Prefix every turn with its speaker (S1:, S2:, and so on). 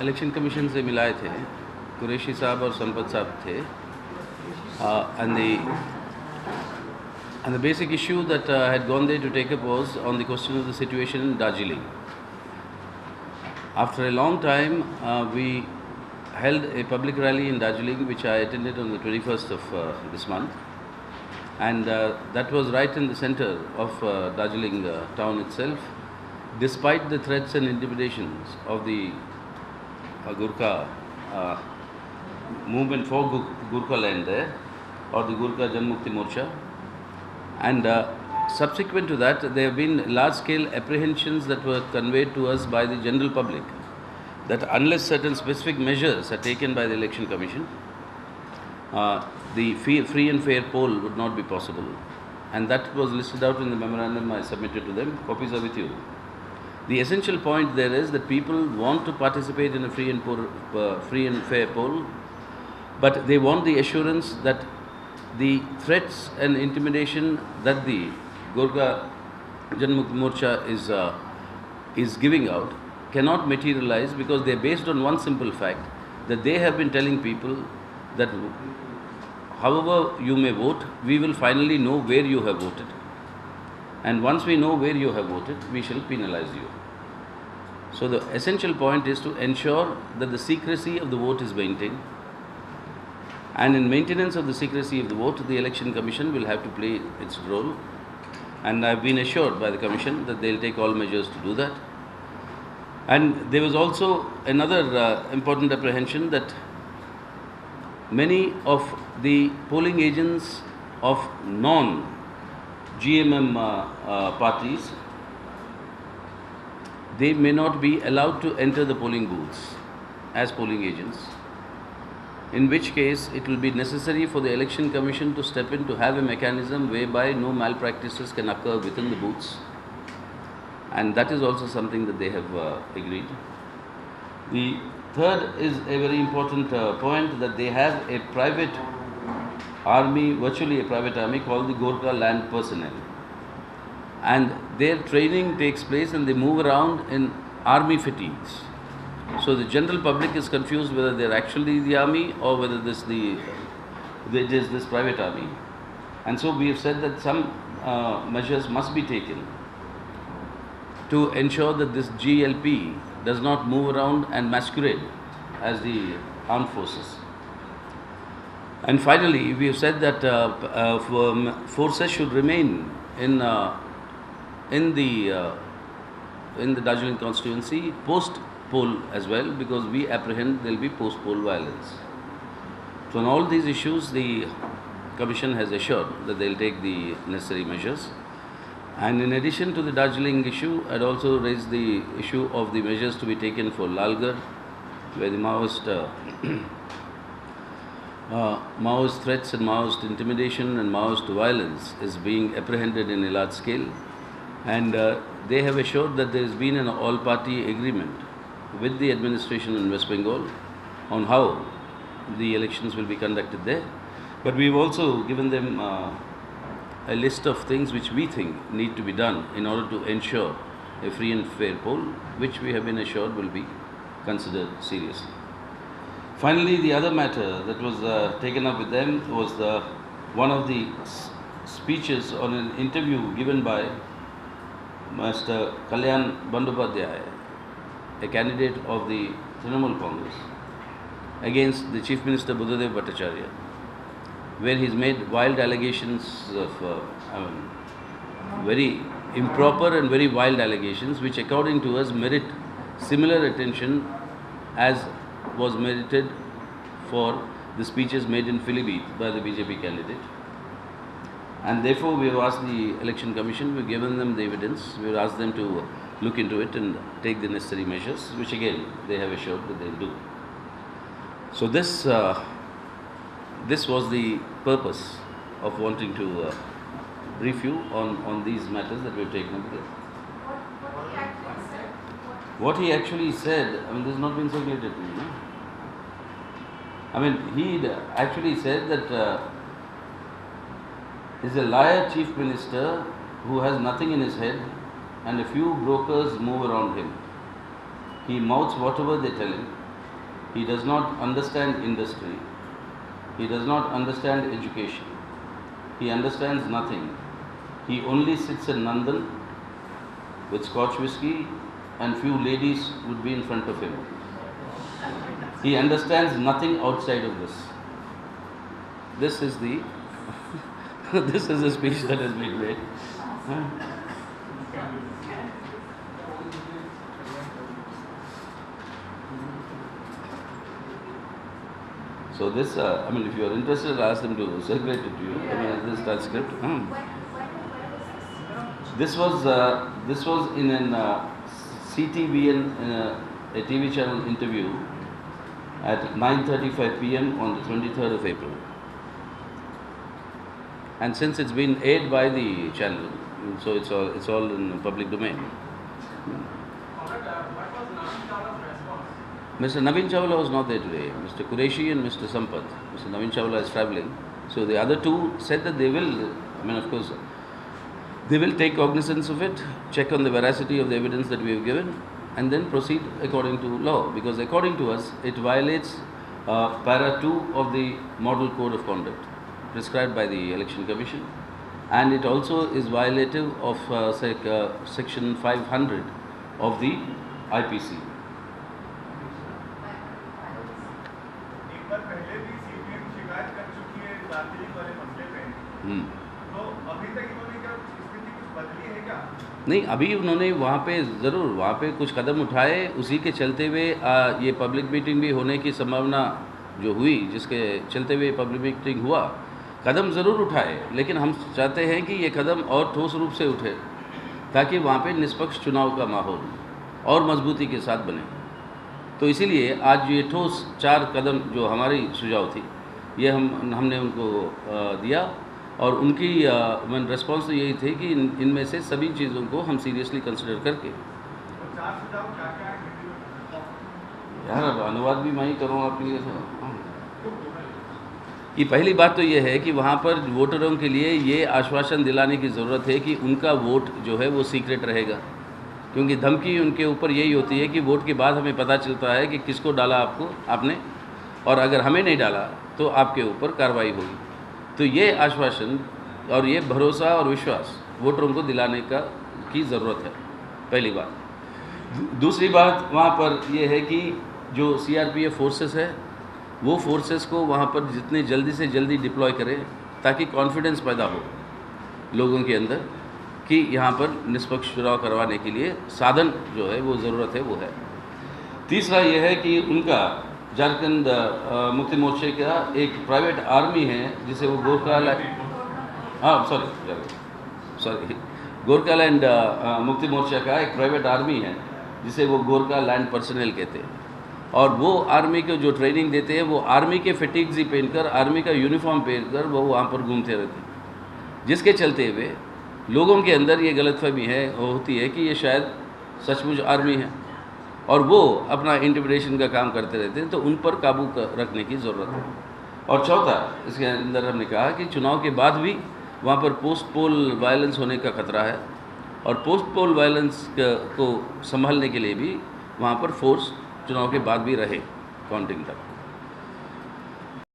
S1: Election commission से मिलाए थे, कुरैशी साहब और संपत साहब थे, and the basic issue that I had gone there to take up was on the question of the situation in Darjeeling. After a long time, we held a public rally in Darjeeling, which I attended on the 21st of this month, and that was right in the center of Darjeeling town itself. Despite the threats and intimidations of the Gurkha movement for Gurkha land there, or the Gurkha Janmukti Morcha, and subsequent to that, there have been large-scale apprehensions that were conveyed to us by the general public that unless certain specific measures are taken by the Election Commission, the free and fair poll would not be possible. And that was listed out in the memorandum I submitted to them. Copies are with you. The essential point there is that people want to participate in a free and fair poll, but they want the assurance that the threats and intimidation that the Gurkha Janmukti Morcha is giving out cannot materialize, because they are based on one simple fact, that they have been telling people that however you may vote, we will finally know where you have voted. And once we know where you have voted, we shall penalize you. So the essential point is to ensure that the secrecy of the vote is maintained. And in maintenance of the secrecy of the vote, the Election Commission will have to play its role. And I've been assured by the Commission that they'll take all measures to do that. And there was also another important apprehension that many of the polling agents of non-GMM parties, they may not be allowed to enter the polling booths as polling agents, in which case it will be necessary for the Election Commission to step in to have a mechanism whereby no malpractices can occur within the booths. And that is also something that they have agreed. The third is a very important point, that they have a private army, virtually a private army called the Gorkha Land Personnel. And their training takes place and they move around in army fatigues. So the general public is confused whether they are actually the army or whether it is this private army. And so we have said that some measures must be taken to ensure that this GLP does not move around and masquerade as the armed forces. And finally, we have said that forces should remain in the Darjeeling constituency post-poll as well, because we apprehend there will be post-poll violence. So on all these issues, the Commission has assured that they will take the necessary measures. And in addition to the Darjeeling issue, I had also raised the issue of the measures to be taken for Lalgarh, where the Maoist threats and Maoist intimidation and Maoist violence is being apprehended in a large scale. And they have assured that there has been an all-party agreement with the administration in West Bengal on how the elections will be conducted there. But we've also given them a list of things which we think need to be done in order to ensure a free and fair poll, which we have been assured will be considered seriously. Finally, the other matter that was taken up with them was one of the speeches on an interview given by Mr. Kalyan Bandyopadhyay, a candidate of the Trinamool Congress, against the Chief Minister Buddhadev Bhattacharya, where he's made wild allegations of very improper and very wild allegations, which according to us merit similar attention as was merited for the speeches made in Pilibhit by the BJP candidate. And therefore we have asked the Election Commission, we've given them the evidence, we've asked them to look into it and take the necessary measures, which again they have assured that they'll do. So this was the purpose of wanting to brief you on these matters that we've taken up here. What he actually said, I mean, this has not been circulated to me. No? I mean, he actually said that he's a liar chief minister who has nothing in his head and a few brokers move around him. He mouths whatever they tell him. He does not understand industry. He does not understand education. He understands nothing. He only sits in Nandan with Scotch whisky and few ladies would be in front of him. He understands nothing outside of this. This is the this is the speech that has been made. So this, I mean, if you are interested, ask them to circulate it to you. I mean, this transcript. This was in an CTVN, a TV channel interview at 9:35 p.m. on the 23rd of April. And since it's been aired by the channel, so it's all in public domain. Mr. Navin Chawla was not there today. Mr. Qureshi and Mr. Sampath. Mr. Navin Chawla is travelling. So the other two said that they will, I mean, of course, they will take cognizance of it, check on the veracity of the evidence that we have given, and then proceed according to law. Because according to us, it violates para 2 of the Model Code of Conduct prescribed by the Election Commission, and it also is violative of section 500 of the IPC. नहीं, अभी उन्होंने वहाँ पे ज़रूर वहाँ पे कुछ कदम उठाए, उसी के चलते हुए ये पब्लिक मीटिंग भी होने की संभावना जो हुई, जिसके चलते हुए पब्लिक मीटिंग हुआ, कदम ज़रूर उठाए, लेकिन हम चाहते हैं कि ये कदम और ठोस रूप से उठे ताकि वहाँ पे निष्पक्ष चुनाव का माहौल और मजबूती के साथ बने। तो इसीलिए आज ये ठोस 4 कदम जो हमारी सुझाव थी, ये हमने उनको दिया, और उनकी रिस्पॉन्स तो यही थे कि इनमें से सभी चीज़ों को हम सीरियसली कंसिडर करके, यार अब अनुवाद भी मैं ही करूँगा आपके लिए। कि पहली बात तो ये है कि वहाँ पर वोटरों के लिए ये आश्वासन दिलाने की ज़रूरत है कि उनका वोट जो है वो सीक्रेट रहेगा, क्योंकि धमकी उनके ऊपर यही होती है कि वोट के बाद हमें पता चलता है कि किसको डाला आपने, और अगर हमें नहीं डाला तो आपके ऊपर कार्रवाई होगी। तो ये आश्वासन और ये भरोसा और विश्वास वोटरों को दिलाने की ज़रूरत है, पहली बात। दूसरी बात वहाँ पर ये है कि जो CRPF फोर्सेस है, वो फोर्सेस को वहाँ पर जितने जल्दी से जल्दी डिप्लॉय करें ताकि कॉन्फिडेंस पैदा हो लोगों के अंदर कि यहाँ पर निष्पक्ष चुनाव करवाने के लिए साधन जो है वो ज़रूरत है, वो है। तीसरा ये है कि उनका झारखंड मुक्ति मोर्चे का एक प्राइवेट आर्मी है जिसे वो गोरखालैंड मुक्ति मोर्चा का एक प्राइवेट आर्मी है जिसे वो गोरखालैंड पर्सनल कहते हैं, और वो आर्मी को जो ट्रेनिंग देते हैं वो आर्मी के फिटिक्स ही पहनकर, आर्मी का यूनिफॉर्म पहनकर वो वहाँ पर घूमते रहते हैं, जिसके चलते हुए लोगों के अंदर ये गलतफहमी होती है कि ये शायद सचमुच आर्मी है और वो अपना इंटिमिडेशन का काम करते रहते हैं, तो उन पर काबू रखने की ज़रूरत है। और चौथा, इसके अंदर हमने कहा कि चुनाव के बाद भी वहाँ पर पोस्ट पोल वायलेंस होने का खतरा है, और पोस्ट पोल वायलेंस को संभालने के लिए भी वहाँ पर फोर्स चुनाव के बाद भी रहे काउंटिंग तक।